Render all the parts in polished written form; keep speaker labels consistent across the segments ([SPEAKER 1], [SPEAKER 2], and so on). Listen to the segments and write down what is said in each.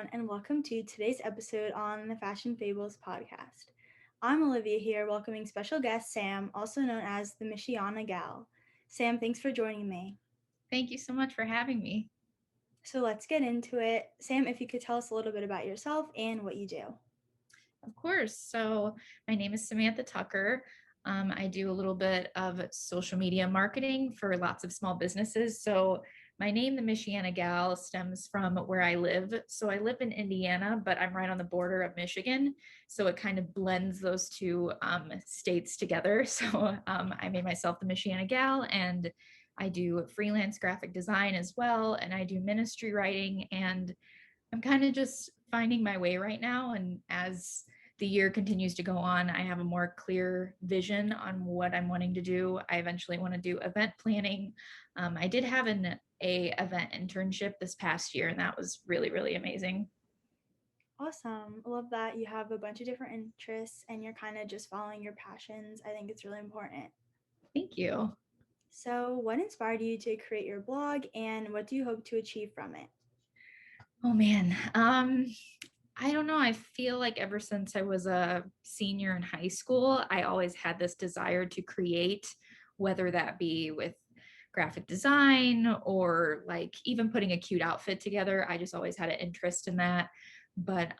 [SPEAKER 1] everyone, and welcome to today's episode on the Fashion Fables podcast. I'm Olivia here, welcoming special guest Sam, also known as the Michiana Gal. Sam, thanks for joining me.
[SPEAKER 2] Thank you so much for having me.
[SPEAKER 1] So let's get into it. Sam, if you could tell us a little bit about yourself and what you do.
[SPEAKER 2] Of course. So, my name is Samantha Tucker. I do a little bit of social media marketing for lots of small businesses. So, my name, the Michiana Gal, stems from where I live. So, I live in Indiana, but I'm right on the border of Michigan. So, it kind of blends those two states together. So, I made myself the Michiana Gal, and I do freelance graphic design as well. And I do ministry writing, and I'm kind of just finding my way right now. And as the year continues to go on, I have a more clear vision on what I'm wanting to do. I eventually want to do event planning. I did have a event internship this past year, and that was really, really amazing.
[SPEAKER 1] Awesome. I love that you have a bunch of different interests and you're kind of just following your passions. I think it's really important.
[SPEAKER 2] Thank you.
[SPEAKER 1] So, what inspired you to create your blog and what do you hope to achieve from it?
[SPEAKER 2] Oh man. I don't know. I feel like ever since I was a senior in high school, I always had this desire to create, whether that be with graphic design or like even putting a cute outfit together. I just always had an interest in that. But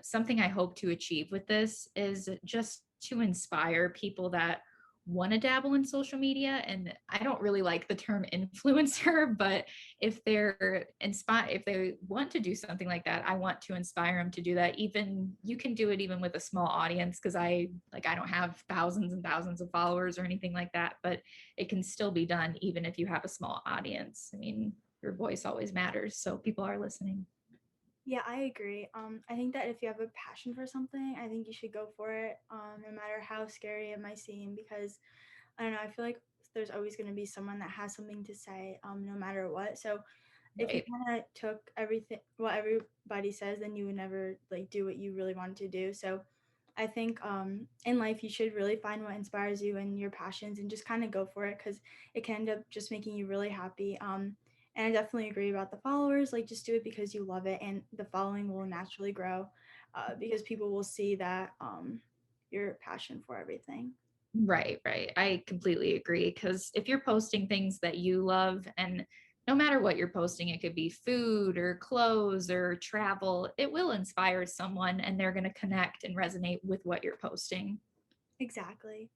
[SPEAKER 2] something I hope to achieve with this is just to inspire people that want to dabble in social media. And I don't really like the term influencer, but if they're inspired, if they want to do something like that, I want to inspire them to do that. Even you can do it even with a small audience, because I don't have thousands and thousands of followers or anything like that, but it can still be done even if you have a small audience. I mean, your voice always matters, so people are listening.
[SPEAKER 1] Yeah, I agree. I think that if you have a passion for something, I think you should go for it, no matter how scary it might seem. Because I don't know, I feel like there's always going to be someone that has something to say, no matter what. So if you
[SPEAKER 2] Right.
[SPEAKER 1] kind of took everything, what everybody says, then you would never like do what you really wanted to do. So I think in life you should really find what inspires you and your passions and just kind of go for it because it can end up just making you really happy. And I definitely agree about the followers. Like, just do it because you love it, and the following will naturally grow because people will see that your passion for everything.
[SPEAKER 2] Right, right. I completely agree. Because if you're posting things that you love, and no matter what you're posting, it could be food or clothes or travel, it will inspire someone and they're going to connect and resonate with what you're posting.
[SPEAKER 1] Exactly.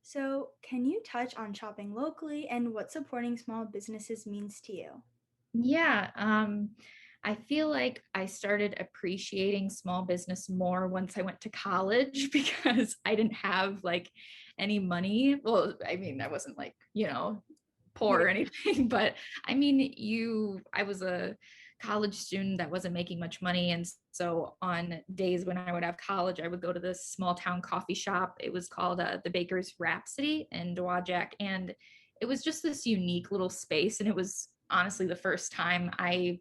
[SPEAKER 1] So, can you touch on shopping locally and what supporting small businesses means to you?
[SPEAKER 2] Yeah. I feel like I started appreciating small business more once I went to college because I didn't have like any money. Well, I mean, I wasn't like, poor
[SPEAKER 1] Yeah.
[SPEAKER 2] or anything, but I mean, I was a college student that wasn't making much money. And so on days when I would have college, I would go to this small town coffee shop. It was called the Baker's Rhapsody in Dowagiac. And it was just this unique little space. And it was honestly the first time I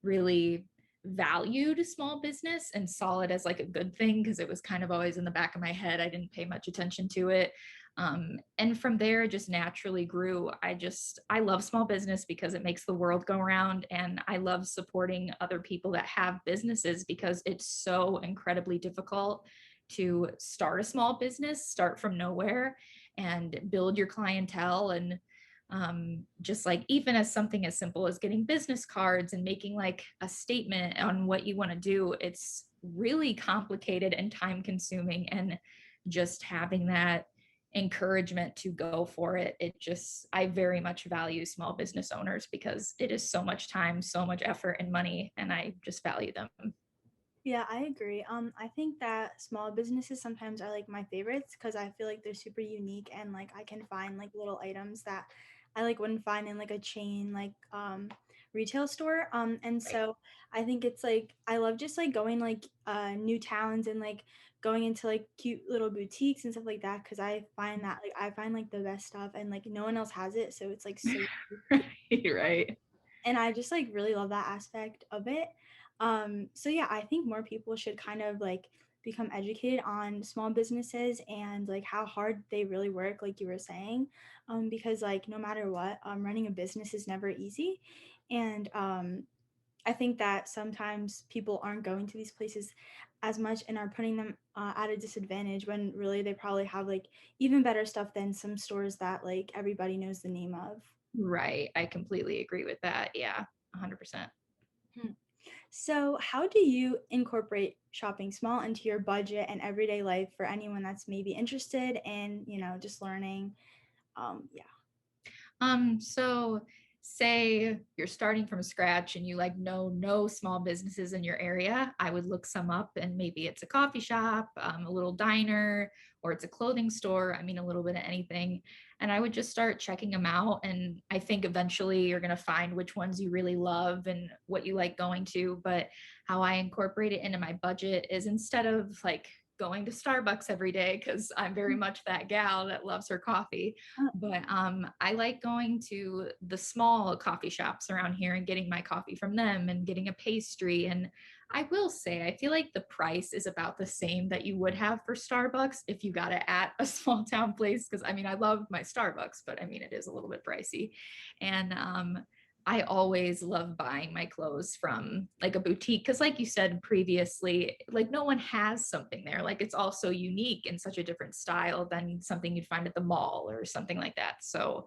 [SPEAKER 2] really valued small business and saw it as like a good thing, because it was kind of always in the back of my head. I didn't pay much attention to it. And from there, it just naturally grew. I love small business because it makes the world go around. And I love supporting other people that have businesses because it's so incredibly difficult to start a small business, start from nowhere, and build your clientele. And just like even as something as simple as getting business cards and making like a statement on what you want to do, it's really complicated and time consuming. And just having that encouragement to go for it, I very much value small business owners because it is so much time, so much effort and money, and I just value them.
[SPEAKER 1] Yeah, I agree. I think that small businesses sometimes are like my favorites because I feel like they're super unique and like I can find like little items that I like wouldn't find in like a chain like retail store. And
[SPEAKER 2] Right.
[SPEAKER 1] so I think it's like I love just like going like new towns and like going into like cute little boutiques and stuff like that because I find like the best stuff and like no one else has it, so it's like so
[SPEAKER 2] Right.
[SPEAKER 1] and I just like really love that aspect of it. So yeah, I think more people should kind of like become educated on small businesses and like how hard they really work, like you were saying, because like no matter what, running a business is never easy, and I think that sometimes people aren't going to these places as much and are putting them at a disadvantage when really they probably have like even better stuff than some stores that like everybody knows the name of.
[SPEAKER 2] Right. I completely agree with that. Yeah, 100%.
[SPEAKER 1] Hmm. So, how do you incorporate shopping small into your budget and everyday life for anyone that's maybe interested in, just learning? Yeah.
[SPEAKER 2] So say you're starting from scratch and you like know no small businesses in your area, I would look some up and maybe it's a coffee shop, a little diner, or it's a clothing store. I mean, a little bit of anything. And I would just start checking them out. And I think eventually you're going to find which ones you really love and what you like going to. But how I incorporate it into my budget is instead of like going to Starbucks every day, because I'm very much that gal that loves her coffee, but I like going to the small coffee shops around here and getting my coffee from them and getting a pastry. And I will say, I feel like the price is about the same that you would have for Starbucks if you got it at a small town place. Cause I mean, I love my Starbucks, but I mean, it is a little bit pricey. And I always love buying my clothes from like a boutique because, like you said previously, like no one has something there. Like it's also unique and such a different style than something you'd find at the mall or something like that. So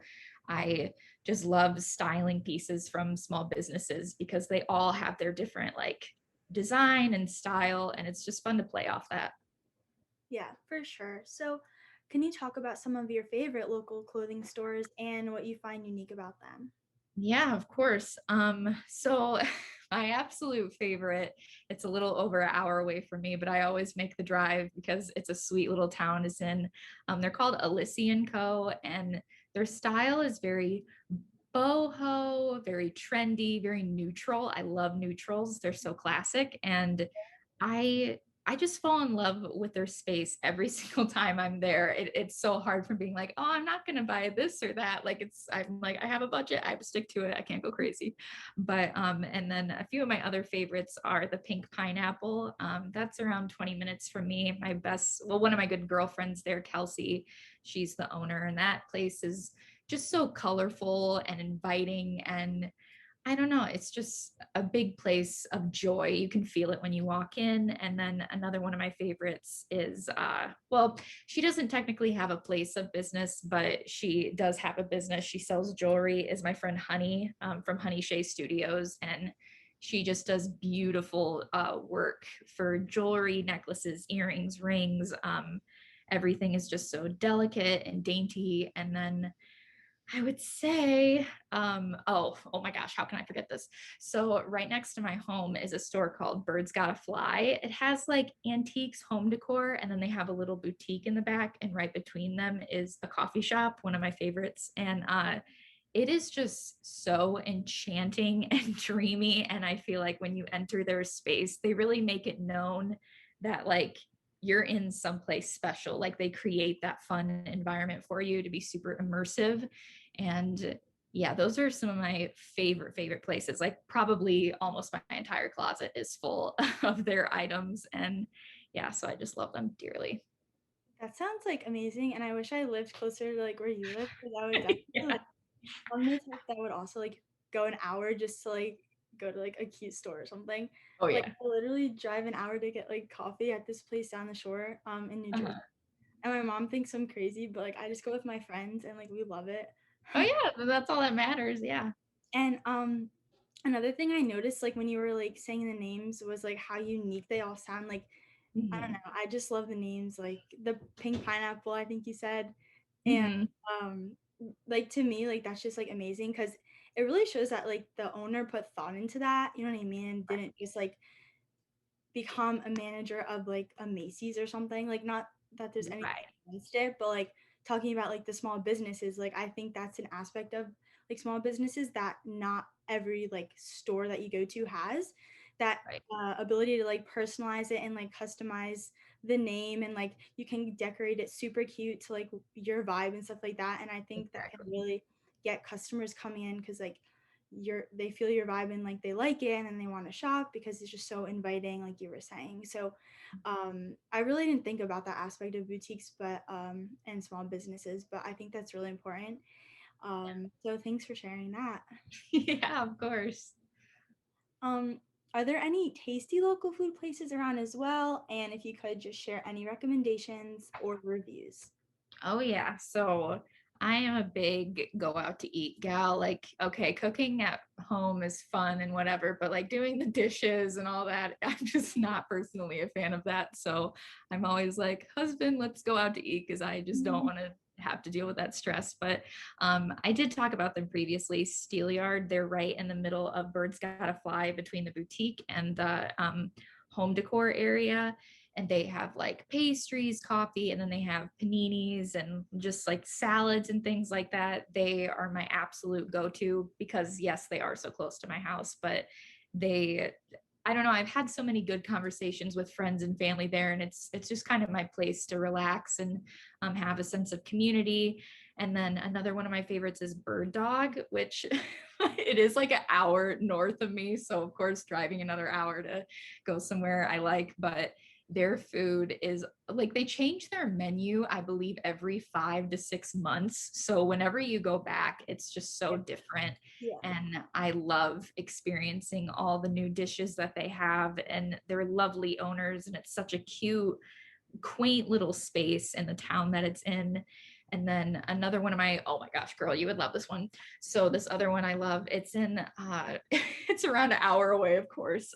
[SPEAKER 2] I just love styling pieces from small businesses because they all have their different like design and style, and it's just fun to play off that.
[SPEAKER 1] Yeah, for sure. So, can you talk about some of your favorite local clothing stores and what you find unique about them?
[SPEAKER 2] Yeah, of course. So my absolute favorite, it's a little over an hour away from me, but I always make the drive because it's a sweet little town. Is in, they're called Alisy and Co. And their style is very boho, very trendy, very neutral. I love neutrals. They're so classic. And I just fall in love with their space every single time I'm there. It's so hard from being like, oh, I'm not gonna buy this or that. Like I'm like, I have a budget, I have to stick to it. I can't go crazy. But and then a few of my other favorites are the Pink Pineapple. That's around 20 minutes from me. My best, well, one of my good girlfriends there, Kelsey, she's the owner, and that place is just so colorful and inviting. And I don't know, it's just a big place of joy. You can feel it when you walk in. And then another one of my favorites is well, she doesn't technically have a place of business, but she does have a business. She sells jewelry, is my friend Honey, from Honey Shea Studios. And she just does beautiful work for jewelry, necklaces, earrings, rings. Everything is just so delicate and dainty. And then I would say, oh my gosh, how can I forget this? So right next to my home is a store called Birds Gotta Fly. It has like antiques, home decor, and then they have a little boutique in the back. And right between them is a coffee shop, one of my favorites. And it is just so enchanting and dreamy. And I feel like when you enter their space, they really make it known that like you're in someplace special. Like they create that fun environment for you to be super immersive. And yeah, those are some of my favorite places. Like probably almost my entire closet is full of their items. And yeah, so I just love them dearly.
[SPEAKER 1] That sounds like amazing, and I wish I lived closer to like where you live because I would definitely
[SPEAKER 2] Yeah.
[SPEAKER 1] like. I'm the type that would also like go an hour just to like go to like a cute store or something.
[SPEAKER 2] Oh
[SPEAKER 1] Like
[SPEAKER 2] yeah.
[SPEAKER 1] I literally drive an hour to get like coffee at this place down the shore, in New Jersey.
[SPEAKER 2] Uh-huh.
[SPEAKER 1] And my mom thinks I'm crazy, but like I just go with my friends and like we love it.
[SPEAKER 2] Oh yeah, that's all that matters. Yeah.
[SPEAKER 1] And another thing I noticed like when you were like saying the names was like how unique they all sound. Like I don't
[SPEAKER 2] Hmm.
[SPEAKER 1] know, I just love the names like the pink pineapple, I think you said. And
[SPEAKER 2] Hmm.
[SPEAKER 1] um like to me like that's just like amazing cuz it really shows that like the owner put thought into that, you know what I mean, and didn't just like become a manager of like a Macy's or something. Like not that there's anything
[SPEAKER 2] Right.
[SPEAKER 1] against it, but like talking about like the small businesses, like I think that's an aspect of like small businesses that not every like store that you go to has that
[SPEAKER 2] Right.
[SPEAKER 1] ability to like personalize it and like customize the name and like you can decorate it super cute to like your vibe and stuff like that. And I think that can
[SPEAKER 2] Exactly.
[SPEAKER 1] really get customers coming in because like they feel your vibe and like they like it and then they want to shop because it's just so inviting like you were saying. So I really didn't think about that aspect of boutiques but and small businesses, but I think that's really important. So thanks for sharing that.
[SPEAKER 2] Yeah, of course.
[SPEAKER 1] Um, are there any tasty local food places around as well? And if you could just share any recommendations or reviews.
[SPEAKER 2] Oh yeah. So I am a big go out to eat gal. Like, okay, cooking at home is fun and whatever, but like doing the dishes and all that, I'm just not personally a fan of that. So I'm always like, husband, let's go out to eat because I just don't want to have to deal with that stress. But I did talk about them previously. Steelyard, they're right in the middle of Birds Gotta Fly between the boutique and the home decor area, and they have like pastries, coffee, and then they have paninis and just like salads and things like that. They are my absolute go-to because yes, they are so close to my house, but they I don't know, I've had so many good conversations with friends and family there, and it's just kind of my place to relax and have a sense of community. And then another one of my favorites is Bird Dog, which it is like an hour north of me, so of course driving another hour to go somewhere I like, but their food is like they change their menu, I believe, every 5 to 6 months. So whenever you go back, it's just so different.
[SPEAKER 1] Yeah.
[SPEAKER 2] And I love experiencing all the new dishes that they have. And they're lovely owners. And it's such a cute, quaint little space in the town that it's in. And then another one of my, oh my gosh, girl, you would love this one. So this other one I love, it's in it's around an hour away, of course,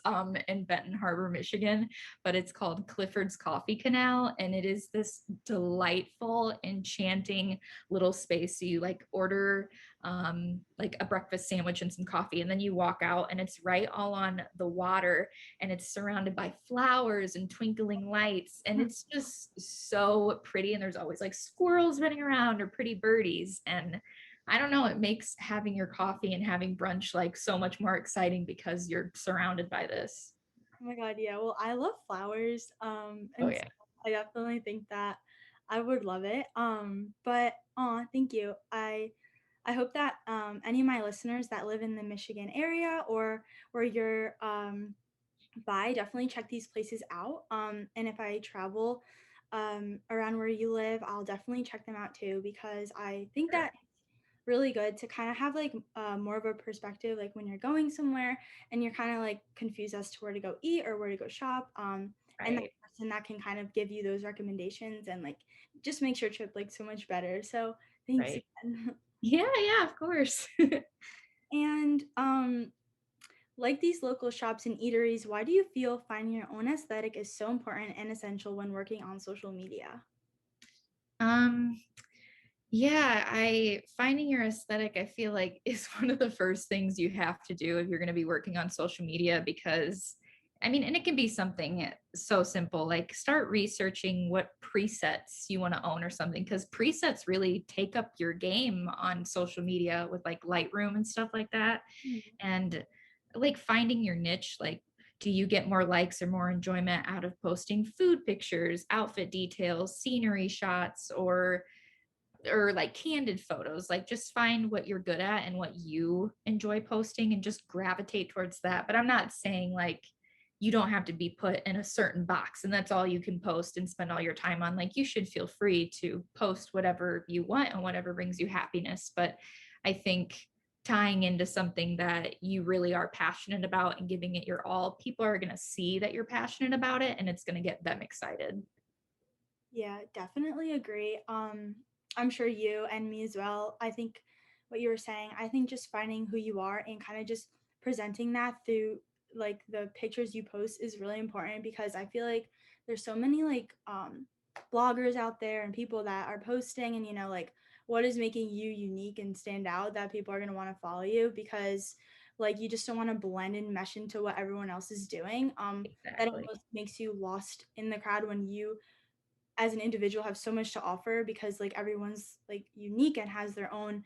[SPEAKER 2] in Benton Harbor, Michigan, but it's called Clifford's Coffee Canal. And it is this delightful, enchanting little space. So you like order like a breakfast sandwich and some coffee, and then you walk out and it's right all on the water, and it's surrounded by flowers and twinkling lights, and it's just so pretty, and there's always like squirrels running around or pretty birdies, and I don't know, it makes having your coffee and having brunch like so much more exciting because you're surrounded by this.
[SPEAKER 1] Oh my god, yeah. Well, I love flowers.
[SPEAKER 2] Oh
[SPEAKER 1] And so
[SPEAKER 2] yeah.
[SPEAKER 1] I definitely think that I would love it. But thank you. I hope that any of my listeners that live in the Michigan area or where you're by, definitely check these places out. And if I travel around where you live, I'll definitely check them out too because I think
[SPEAKER 2] Sure.
[SPEAKER 1] that really good to kind of have like more of a perspective like when you're going somewhere and you're kind of like confused as to where to go eat or where to go shop, and that
[SPEAKER 2] Right.
[SPEAKER 1] person that can kind of give you those recommendations and like just makes your trip like so much better. So thanks
[SPEAKER 2] Right.
[SPEAKER 1] again.
[SPEAKER 2] Yeah, yeah, of course.
[SPEAKER 1] And like these local shops and eateries, why do you feel finding your own aesthetic is so important and essential when working on social media?
[SPEAKER 2] um Yeah, I finding your aesthetic, I feel like is one of the first things you have to do if you're going to be working on social media because I mean, and it can be something so simple like start researching what presets you want to own or something because presets really take up your game on social media with like Lightroom and stuff like that.
[SPEAKER 1] Mhm.
[SPEAKER 2] And like finding your niche, like do you get more likes or more enjoyment out of posting food pictures, outfit details, scenery shots, or like candid photos? Like just find what you're good at and what you enjoy posting and just gravitate towards that. But I'm not saying like you don't have to be put in a certain box and that's all you can post and spend all your time on. Like you should feel free to post whatever you want and whatever brings you happiness, but I think tying into something that you really are passionate about and giving it your all, people are going to see that you're passionate about it and it's going to get them excited.
[SPEAKER 1] Yeah, definitely agree. I'm sure you and me as well. I think what you were saying, I think just finding who you are and kind of just presenting that through like the pictures you post is really important because I feel like there's so many like bloggers out there and people that are posting and like what is making you unique and stand out that people are going to want to follow you because like you just don't want to blend and mesh into what everyone else is doing. That
[SPEAKER 2] Exactly.
[SPEAKER 1] almost makes you lost in the crowd when you as an individual have so much to offer because like everyone's like unique and has their own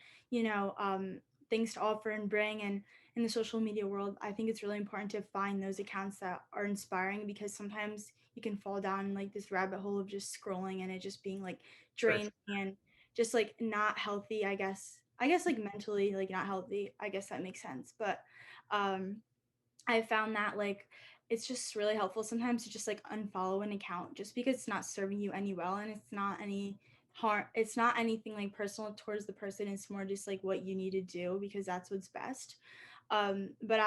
[SPEAKER 1] things to offer and bring. And in the social media world, I think it's really important to find those accounts that are inspiring because sometimes you can fall down like this rabbit hole of just scrolling and it just being like
[SPEAKER 2] For
[SPEAKER 1] draining and just like not healthy. I guess like mentally like not healthy. I guess that makes sense. But um I found that like it's just really helpful sometimes to just like unfollow an account just because it's not serving you any well and it's not any harm, it's not anything like personal towards the person, it's more just like what you need to do because that's what's best. But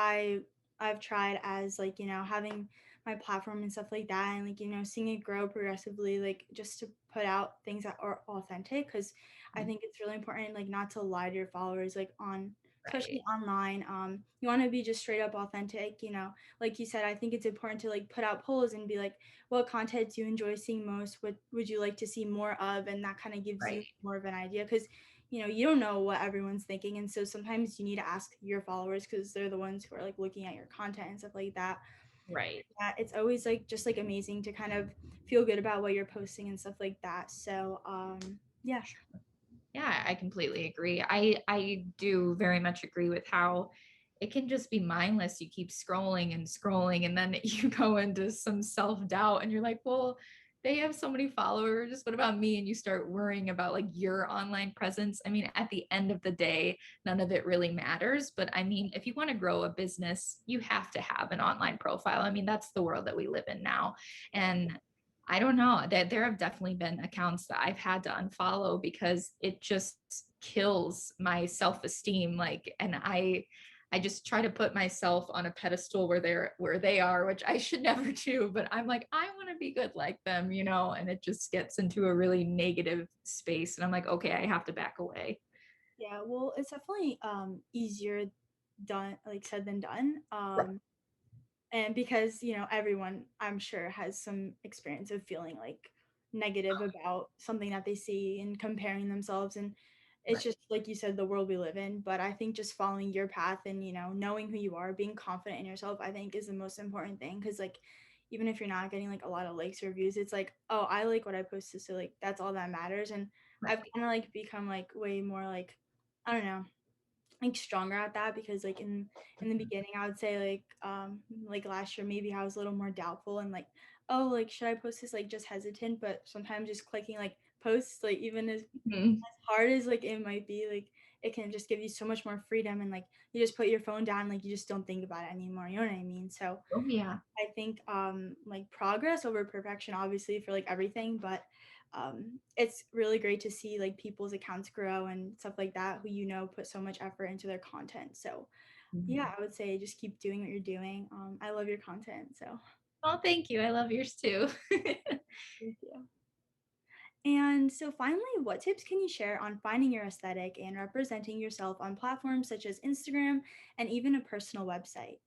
[SPEAKER 1] I've tried as like, having my platform and stuff like that, and like, seeing it grow progressively, like just to put out things that are authentic, because I think it's really important like not to lie to your followers like on, especially
[SPEAKER 2] Right.
[SPEAKER 1] online. You want to be just straight up authentic, like you said. I think it's important to like put out polls and be like, what content do you enjoy seeing most, what would you like to see more of, and that kind of gives you
[SPEAKER 2] Right.
[SPEAKER 1] more of an idea, because you don't know what everyone's thinking, and so sometimes you need to ask your followers because they're the ones who are like looking at your content and stuff like that.
[SPEAKER 2] Right.
[SPEAKER 1] Yeah, it's always like just like amazing to kind of feel good about what you're posting and stuff like that. So yeah.
[SPEAKER 2] Yeah, I completely agree. I do very much agree with how it can just be mindless. You keep scrolling and scrolling, and then you go into some self-doubt and you're like, well, they have so many followers. What about me? And you start worrying about like your online presence. I mean, at the end of the day, none of it really matters. But I mean, if you want to grow a business, you have to have an online profile. I mean, that's the world that we live in now. And I don't know that there have definitely been accounts that I've had to unfollow because it just kills my self-esteem. Like, and I just try to put myself on a pedestal where they are, which I should never do, but I'm like, I want to be good like them, and it just gets into a really negative space. And I'm like, okay, I have to back away.
[SPEAKER 1] Yeah, well, it's definitely easier done like said than done.
[SPEAKER 2] Right.
[SPEAKER 1] And because everyone, I'm sure, has some experience of feeling like negative about something that they see and comparing themselves, and it's
[SPEAKER 2] Right.
[SPEAKER 1] just like you said, the world we live in. But I think just following your path and knowing who you are, being confident in yourself, I think is the most important thing, because like even if you're not getting like a lot of likes or reviews, it's like, oh, I like what I posted, so like that's all that matters. And I've
[SPEAKER 2] Right.
[SPEAKER 1] kind of like become like way more like, I don't know, like stronger at that, because like in the beginning I would say like last year maybe I was a little more doubtful and like, oh, like should I post this, like just hesitant. But sometimes just clicking like posts, like even as
[SPEAKER 2] Mhm.
[SPEAKER 1] hard as like it might be, like it can just give you so much more freedom, and like you just put your phone down, like you just don't think about it anymore, you know what I mean? So
[SPEAKER 2] Oh yeah.
[SPEAKER 1] I think like progress over perfection, obviously, for like everything, but it's really great to see like people's accounts grow and stuff like that, who put so much effort into their content. So yeah,
[SPEAKER 2] Mhm.
[SPEAKER 1] I would say just keep doing what you're doing. I love your content, so
[SPEAKER 2] Oh, thank you. I love yours too.
[SPEAKER 1] thank you. And so finally, what tips can you share on finding your aesthetic and representing yourself on platforms such as Instagram and even a personal website?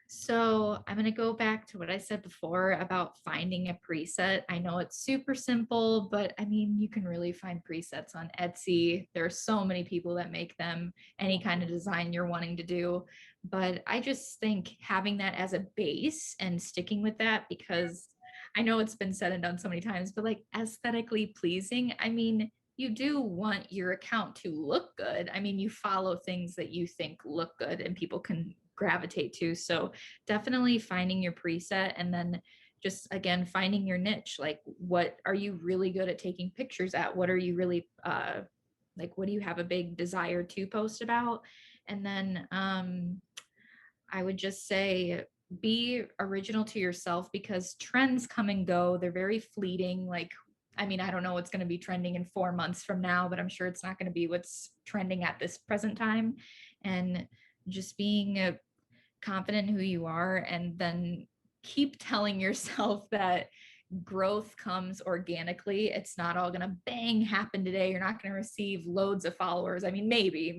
[SPEAKER 2] So I'm going to go back to what I said before about finding a preset. I know it's super simple, but I mean, you can really find presets on Etsy. There are so many people that make them, any kind of design you're wanting to do. But I just think having that as a base and sticking with that, because I know it's been said and done so many times, but like aesthetically pleasing, I mean, you do want your account to look good. I mean, you follow things that you think look good and people can gravitate to. So definitely finding your preset, and then just again finding your niche. Like, what are you really good at taking pictures at? What are you really like, what do you have a big desire to post about? And then I would just say be original to yourself, because trends come and go. They're very fleeting. Like, I mean, I don't know what's going to be trending in 4 months from now, but I'm sure it's not going to be what's trending at this present time. And just being confident in who you are, and then keep telling yourself that growth comes organically. It's not all going to bang happen today. You're not going to receive loads of followers. I mean, maybe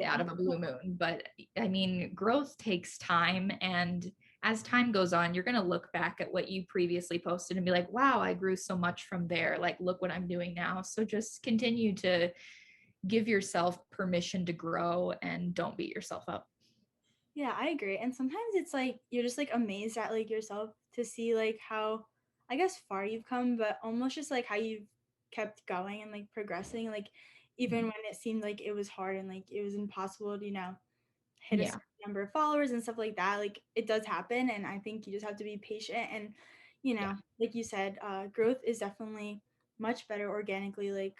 [SPEAKER 2] out
[SPEAKER 1] Yeah.
[SPEAKER 2] of a blue moon, but I mean, growth takes time. And as time goes on, you're going to look back at what you previously posted and be like, wow, I grew so much from there. Like, look what I'm doing now. So just continue to give yourself permission to grow and don't beat yourself up.
[SPEAKER 1] Yeah, I agree. And sometimes it's like you're just like amazed at like yourself to see like how, I guess, far you've come, but almost just like how you've kept going and like progressing. Like even when it seemed like it was hard and like it was impossible to, hit a
[SPEAKER 2] Yeah.
[SPEAKER 1] certain number of followers and stuff like that. Like it does happen. And I think you just have to be patient, and,
[SPEAKER 2] Yeah.
[SPEAKER 1] like you said, growth is definitely much better organically. Like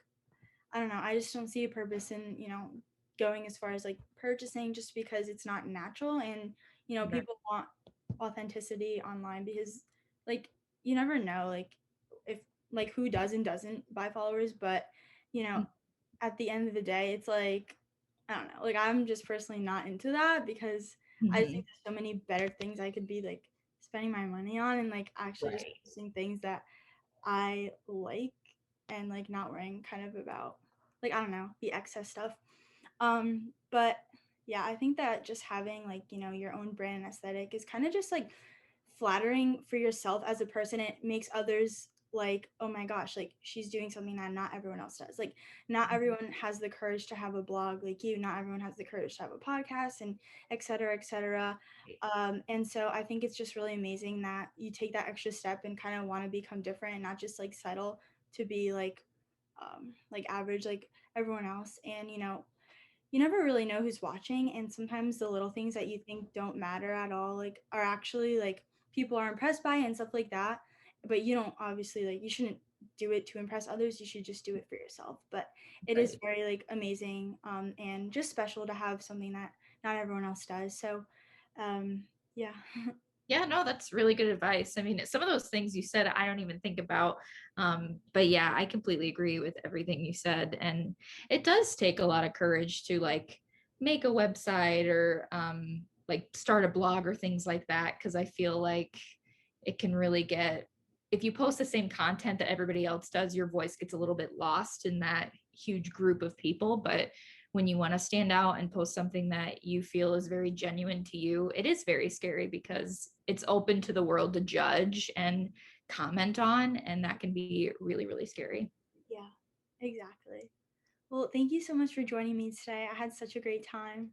[SPEAKER 1] I don't know. I just don't see a purpose in, going as far as like purchasing, just because it's not natural. And,
[SPEAKER 2] Right.
[SPEAKER 1] people want authenticity online, because like you never know like if like who does and doesn't buy followers. But, you know, at the end of the day, it's like, I don't know. Like I'm just personally not into that, because I just think
[SPEAKER 2] Mhm.
[SPEAKER 1] there's so many better things I could be like spending my money on and like actually just
[SPEAKER 2] Right.
[SPEAKER 1] posting things that I like and like not worrying kind of about like I don't know, the excess stuff. But yeah, I think that just having like, you know, your own brand and aesthetic is kind of just like flattering for yourself as a person. It makes others like, oh my gosh, like she's doing something that not everyone else does. Like not everyone has the courage to have a blog like you, not everyone has the courage to have a podcast and et cetera, et cetera. And so I think it's just really amazing that you take that extra step and kind of want to become different and not just like settle to be like average like everyone else. And you know, you never really know who's watching, and sometimes the little things that you think don't matter at all like are actually like people are impressed by and stuff like that. But you don't obviously like you shouldn't do it to impress others, you should just do it for yourself. But it is
[SPEAKER 2] Right.
[SPEAKER 1] very like amazing and just special to have something that not everyone else does. So yeah.
[SPEAKER 2] Yeah, no, that's really good advice. I mean, some of those things you said, I don't even think about. But yeah, I completely agree with everything you said. And it does take a lot of courage to like make a website or like start a blog or things like that. Cause I feel like it can really get, if you post the same content that everybody else does, your voice gets a little bit lost in that huge group of people. But when you want to stand out and post something that you feel is very genuine to you, it is very scary because it's open to the world to judge and comment on. And that can be really, really scary.
[SPEAKER 1] Yeah, exactly. Well, thank you so much for joining me today. I had such a great time.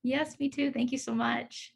[SPEAKER 2] Yes, me too. Thank you so much.